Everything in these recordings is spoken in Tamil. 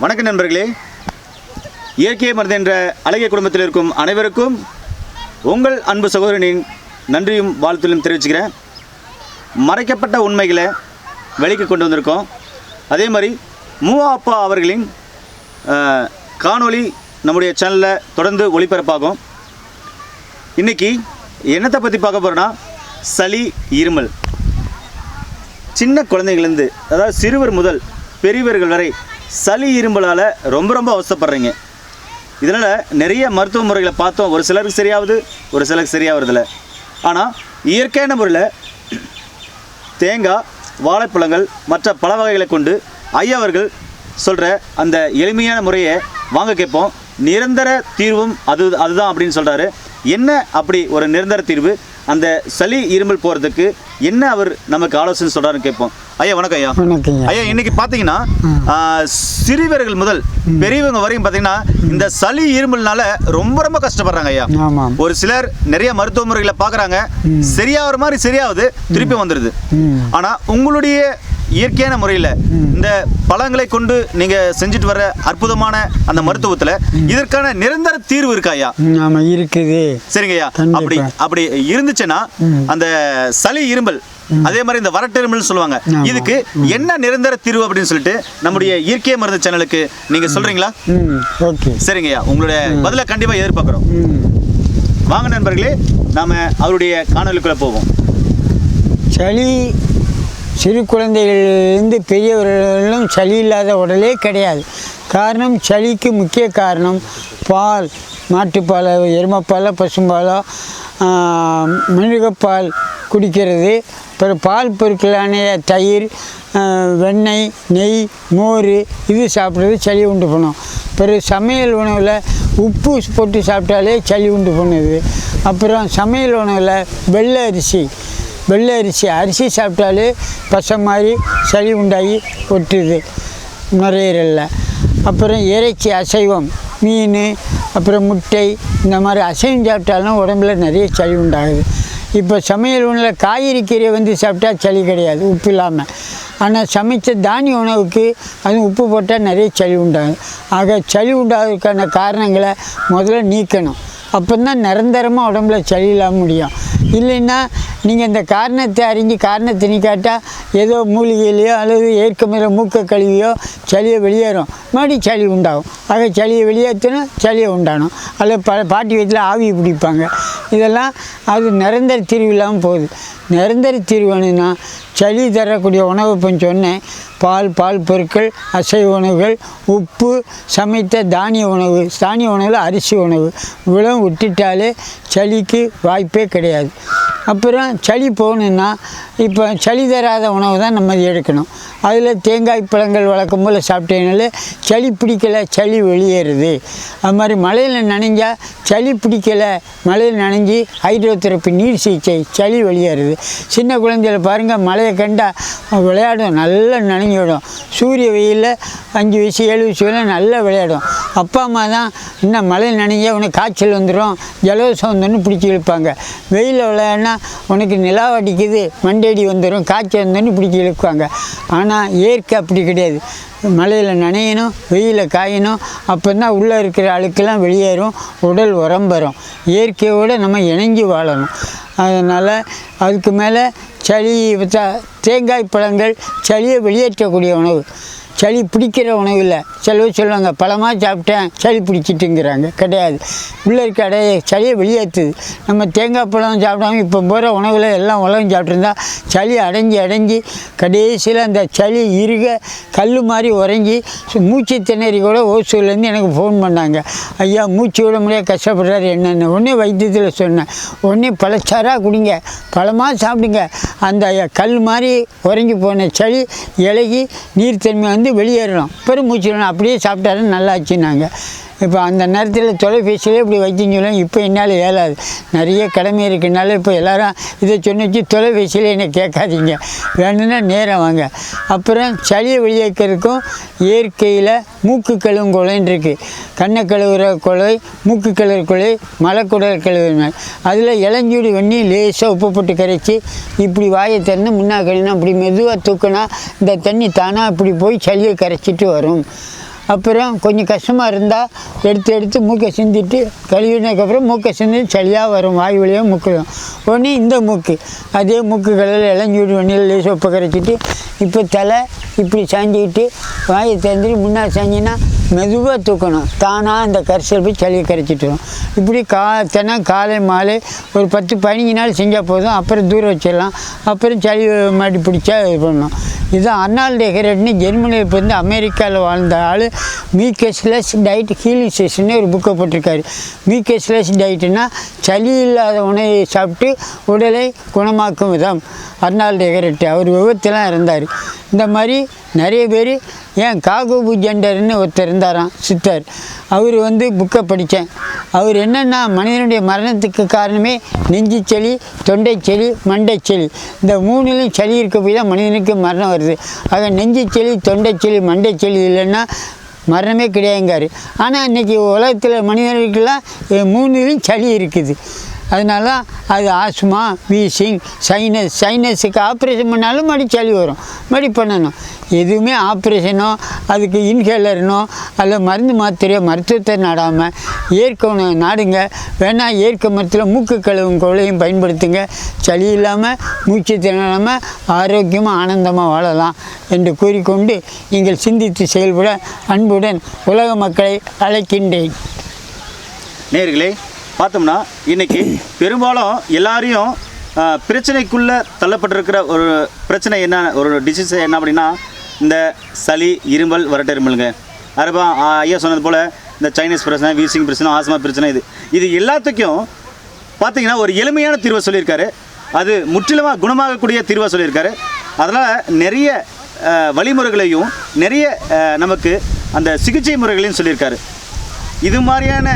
வணக்கம் நண்பர்களே. இயற்கை மருந்து என்ற அழகிய குடும்பத்தில் இருக்கும் அனைவருக்கும் உங்கள் அன்பு சகோதரனின் நன்றியும் வாழ்த்தும் தெரிவிச்சுக்கிறேன். மறைக்கப்பட்ட உண்மைகளை வெளிக்கு கொண்டு வந்திருக்கோம். அதே மாதிரி மூவா அப்பா அவர்களின் காணொளி நம்முடைய சேனலில் தொடர்ந்து ஒளிபரப்பாகும். இன்றைக்கி என்னத்தை பற்றி பார்க்க போகிறோன்னா, சளி இருமல். சின்ன குழந்தைங்கள்லேருந்து, அதாவது சிறுவர் முதல் பெரியவர்கள் வரை சளி இருமலால் ரொம்ப அவசப்படுறீங்க. இதனால் நிறைய மருத்துவ முறைகளை பார்த்தோம். ஒரு சிலருக்கு சரியாகுது, ஒரு சிலருக்கு சரியாகிறதில்ல. ஆனால் இயற்கையான முறையில் தேங்காய், வாழைப்பழங்கள் மற்ற பல வகைகளை கொண்டு ஐயா அவர்கள் சொல்கிற அந்த எளிமையான முறையை வாங்க கேட்போம். நிரந்தர தீர்வும் அதுதான் அப்படின்னு சொல்கிறாரு. என்ன அப்படி ஒரு நிரந்தர தீர்வு? அந்த சளி இருமல் போகிறதுக்கு என்ன அவர் நமக்கு ஆலோசனை சொல்கிறாருன்னு கேட்போம். ஐயா வணக்கம். ஐயா வணக்கம். ஐயா, இன்றைக்கி பார்த்தீங்கன்னா சிறுவர்கள் முதல் பெரியவங்க வரையும் பார்த்தீங்கன்னா இந்த சளி இருமல்னால ரொம்ப கஷ்டப்படுறாங்க. ஐயா, ஒரு சிலர் நிறைய மருத்துவ முறைகளை பார்க்குறாங்க, சரியாகிற மாதிரி சரியாகுது, திருப்பி வந்துடுது. ஆனால் உங்களுடைய இயற்கையான முறையில் இந்த பழங்களை கொண்டு நீங்கள் செஞ்சுட்டு வர அற்புதமான அந்த மருத்துவத்தில் இதற்கான நிரந்தர தீர்வு இருக்கா? ஐயா இருக்குது. சரிங்க ஐயா. அப்படி இருந்துச்சுன்னா அந்த சளி இருமல், அதே மாதிரி இந்த வறட்டு இருமல் சொல்லுவாங்க, இதுக்கு என்ன நிரந்தர தீர்வு அப்படின்னு சொல்லிட்டு நம்முடைய இயற்கை மருந்து சேனலுக்கு நீங்க சொல்றீங்களா? சரிங்க ஐயா, உங்களுடைய பதில கண்டிப்பா எதிர்பார்க்கிறோம். வாங்க நண்பர்களே, நாம அவருடைய காணொலிக்குள்ள போவோம். சளி சிறு குழந்தைகளிலிருந்து பெரியவர்களும் சளி இல்லாத உடலே கிடையாது. காரணம், சளிக்கு முக்கிய காரணம் பால், மாட்டுப்பால், எருமைப்பால், பசும்பாலோ, மிருகப்பால் குடிக்கிறது. அப்புறம் பால் பொருட்களான தயிர், வெண்ணெய், நெய், மோர் இது சாப்பிட்றது சளி உண்டு பண்ணும். பிறகு சமையல் உணவில் உப்பு போட்டு சாப்பிட்டாலே சளி உண்டு பண்ணுது. அப்புறம் சமையல் உணவில் வெள்ளை அரிசி சாப்பிட்டாலே பசை மாதிரி சளி உண்டாகி ஒட்டுது நுரையீரலில். அப்புறம் இறைச்சி, அசைவம், மீன், அப்புறம் முட்டை, இந்த மாதிரி அசைவம் சாப்பிட்டாலும் உடம்புல நிறைய சளி உண்டாகுது. இப்போ சமையல் உணவில் காய்கறி கீரை சாப்பிட்டா சளி கிடையாது, உப்பு இல்லாமல். ஆனால் சமைச்ச தானிய உணவுக்கு அதுவும் உப்பு போட்டால் நிறைய சளி உண்டாகும். ஆக சளி உண்டாகிறதுக்கான காரணங்களை முதல்ல நீக்கணும். அப்போ தான் நிரந்தரமாக உடம்புல சளி இல்லாமல் முடியும். இல்லைன்னா நீங்கள் இந்த காரணத்தை அறிஞ்சு காரணத்தை நீக்காட்டால் ஏதோ மூலிகையிலையோ அல்லது ஏற்கனவே மூக்க கழுவியோ சளியை வெளியேறும், மறுபடியும் சளி உண்டாகும். ஆக சளியை வெளியேற்றணும், சளியை உண்டாகணும். அல்லது பாட்டி வீட்டில் ஆவி பிடிப்பாங்க. இதெல்லாம் அது நிரந்தர தீர்வு இல்லாமல் போகுது. நிரந்தர தீர்வு வேணும்னா சளி தரக்கூடிய உணவு இப்போ சொன்னேன். பால் பொருட்கள், அசைவ உணவுகள், உப்பு, சமைத்த தானிய உணவில் அரிசி உணவு இவ்வளவு விட்டுட்டாலே சளிக்கு வாய்ப்பே கிடையாது. அப்புறம் சளி போகணுன்னா இப்போ சளி தராத உணவு தான் நம்ம எடுக்கணும். அதில் தேங்காய் பழங்கள் வழக்கம் போல் சாப்பிட்டீங்கனாலே சளி பிடிக்கலை, சளி வெளியேறுது. அது மாதிரி மழையில் நனைஞ்சால் சளி பிடிக்கலை, மழையில் நனைஞ்சி ஹைட்ரோதெரப்பி நீர் சிகிச்சை, சளி வெளியேறுது. சின்ன குழந்தைகளை பாருங்கள், மழையை கண்டால் விளையாடும், நல்லா நனைஞ்சிடும். சூரிய வெயிலில் 5 வயசு 7 வயசு நல்லா விளையாடும். அப்பா அம்மா தான் இன்னும் மழையில் நனைஞ்சா உனக்கு காய்ச்சல் வந்துடும், ஜலதோஷம் வந்துடும் பிடிச்சி இழுப்பாங்க. வெயிலில் விளையாடினா உனக்கு நிலா அடிக்குது, மண்டேடி வந்துடும், காய்ச்சல் வந்துடும் பிடிச்சி இழுப்பாங்க. ஆனால் இயற்கை அப்படி கிடையாது. மழையில் நனையணும், வெயிலில் காயணும், அப்போ தான் உள்ளே இருக்கிற அழுக்கெல்லாம் வெளியேறும், உடல் உரம்பெறும். இயற்கையோடு நம்ம இணைஞ்சு வாழணும். அதனால் அதுக்கு மேலே சளி தேங்காய் பழங்கள் சளியை வெளியேற்றக்கூடிய உணவு. சளி பிடிக்கிற உணவு இல்லை. சிலர் சொல்லுவாங்க பழமாக சாப்பிட்டேன் சளி பிடிச்சிட்டுங்கிறாங்க. கிடையாது, உள்ளே இருக்க சளியை வெளியேற்றுது. நம்ம தேங்காய் பழம் சாப்பிடாமல் இப்போ போகிற உணவில் எல்லாம் உலகம் சாப்பிட்ருந்தா சளி அடைஞ்சி கடைசியில் அந்த சளி கல் மாதிரி உறைஞ்சி மூச்சு திணறி கூட ஓசூர்லேருந்து எனக்கு ஃபோன் பண்ணாங்க. ஐயா மூச்சு விட முடியாது கஷ்டப்படுறாரு என்னென்ன. உடனே வைத்தியத்தில் சொன்னேன், உடனே பழச்சாராக குடிங்க, பழமாக சாப்பிடுங்க. அந்த கல் மாதிரி உறைஞ்சி போன சளி இலகி நீர்த்தன்மை வெளியேறணும், பெரும் மூச்சு அப்படியே சாப்பிட்டாலும் நல்லாச்சுன்னாங்க. இப்போ அந்த நேரத்தில் தொலைபேசியிலே இப்படி வைத்தியம். இப்போ என்னால் இயலாது, நிறைய கடமை இருக்குனால இப்போ எல்லோரும் இதை சொன்னிச்சு தொலைபேசியில் என்னை கேட்காதீங்க, வேணும்னா நேரம் வாங்க. அப்புறம் சளியை வெளியேற்கிறதுக்கும் இயற்கையில் மூக்கு கழுவும் குழைன்னு இருக்குது. கண்ணை கழுவுற குழை, மூக்கு கழுவுற குழை, மலைக்குடல் கழுவுற, அதில் இளஞ்சூடி பண்ணி லேசாக உப்பு போட்டு கரைச்சி இப்படி வாயை திறந்து முன்னா கழினா அப்படி மெதுவாக தூக்கினா இந்த தண்ணி தானாக இப்படி போய் சளியை கரைச்சிட்டு வரும். அப்புறம் கொஞ்சம் கஷ்டமாக இருந்தால் எடுத்து மூக்கை சிந்திட்டு கழுவினதுக்கப்புறம் மூக்கை சிந்தி சளியாக வரும், வாய் வழியாக மூக்கு வரும். உடனே இந்த மூக்கு அதே மூக்கு கடையில் இளஞ்சூடு வண்டியில் லேசு உப்பை கரைச்சிட்டு இப்போ தலை இப்படி சாஞ்சிக்கிட்டு வாயை திறந்துட்டு முன்னாடி சாஞ்சின்னா மெதுவாக தூக்கணும். தானாக அந்த கரிசல் போய் சளியை கரைச்சிட்டு வரும். இப்படி தினம் காலை மாலை ஒரு 10-15 நாள் செஞ்சால் போதும். அப்புறம் தூரம் வச்சிடலாம். அப்புறம் சளி மாட்டி பிடிச்சா இது பண்ணணும். இதுதான் அர்னால்டு எஹரெட்னு ஜெர்மனியில் இப்போ வந்து அமெரிக்காவில் வாழ்ந்த ஆள் மீகஸ்லெஸ் டயட் ஹீலிங் செஷன்னு ஒரு புக்கை போட்டிருக்காரு. மீகஸ்லெஸ் டயட்டுன்னா சளி இல்லாத உணவை சாப்பிட்டு உடலை குணமாக்கும் விதம். அர்னால்டு எஹரெட் அவர் விபத்துலாம் இருந்தார். இந்த மாதிரி நிறைய பேர் ஏன் காகோபு ஜெண்டர்னு ஒருத்தர் இருந்தாராம் சித்தர். அவர் வந்து புக்கை படித்தேன். அவர் என்னென்னா மனிதனுடைய மரணத்துக்கு காரணமே நெஞ்சு சளி, தொண்டை சளி, மண்டை சளி. இந்த மூணுலையும் சளி இருக்க போய் தான் மனிதனுக்கு மரணம் வருது. ஆக நெஞ்சு சளி, தொண்டை சளி, மண்டை சளி இல்லைன்னா மரணமே கிடையாதுங்காரு. ஆனால் இன்றைக்கி உலகத்தில் மனிதர்களுக்கெல்லாம் மூணுலையும் சளி இருக்குது. அதனால அது ஆஸ்மா, வீசிங், சைனஸுக்கு ஆப்ரேஷன் பண்ணாலும் மறுபடி சளி வரும், மறுபடி பண்ணணும். எதுவுமே ஆப்ரேஷனோ அதுக்கு இன்ஹேலர்னோ அல்ல மருந்து மாத்திரையோ மருத்துவத்தை நாடாமல் இயற்கை உணவு நாடுங்க. வேணால் இயற்கை மருத்துவத்தில் மூக்கு கழுவும் கோலையும் பயன்படுத்துங்க. சளி இல்லாமல் மூச்சு திணறாமல் ஆரோக்கியமாக ஆனந்தமாக வாழலாம் என்று கூறிக்கொண்டு நீங்கள் சிந்தித்து செயல்பட அன்புடன் உலக மக்களை அழைக்கின்றேன். நேயர்களே, பார்த்தோம்னா இன்றைக்கி பெரும்பாலும் எல்லாரையும் பிரச்சனைக்குள்ளே தள்ளப்பட்டிருக்கிற ஒரு பிரச்சனை என்ன, ஒரு டிசீஸ் என்ன அப்படின்னா இந்த சளி, இருமல், வறட்டிருமலுங்க. அதுபா ஐயா சொன்னது போல் இந்த சைனீஸ் பிரச்சனை, வீசிங் பிரச்சனை, ஆஸ்மா பிரச்சனை, இது எல்லாத்துக்கும் பார்த்திங்கன்னா ஒரு எளிமையான தீர்வை சொல்லியிருக்காரு. அது முற்றிலுமாக குணமாகக்கூடிய தீர்வாக சொல்லியிருக்காரு. அதனால் நிறைய வழிமுறைகளையும் நிறைய நமக்கு அந்த சிகிச்சை முறைகளையும் சொல்லியிருக்காரு. இது மாதிரியான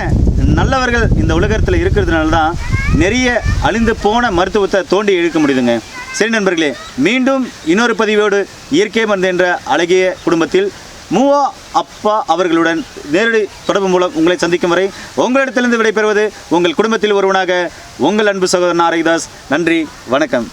நல்லவர்கள் இந்த உலகத்தில் இருக்கிறதுனால தான் நிறைய அழிந்து போன மருத்துவத்தை தோண்டி இழுக்க முடியுதுங்க. சரி நண்பர்களே, மீண்டும் இன்னொரு பதிவோடு இயற்கை மருந்து என்ற அழகிய குடும்பத்தில் மூவா அப்பா அவர்களுடன் நேரடி தொடர்பு மூலம் உங்களை சந்திக்கும் வரை உங்களிடத்திலிருந்து விடைபெறுவது உங்கள் குடும்பத்தில் ஒருவனாக உங்கள் அன்பு சகோதரன் ஆரோக்கியதாஸ். நன்றி, வணக்கம்.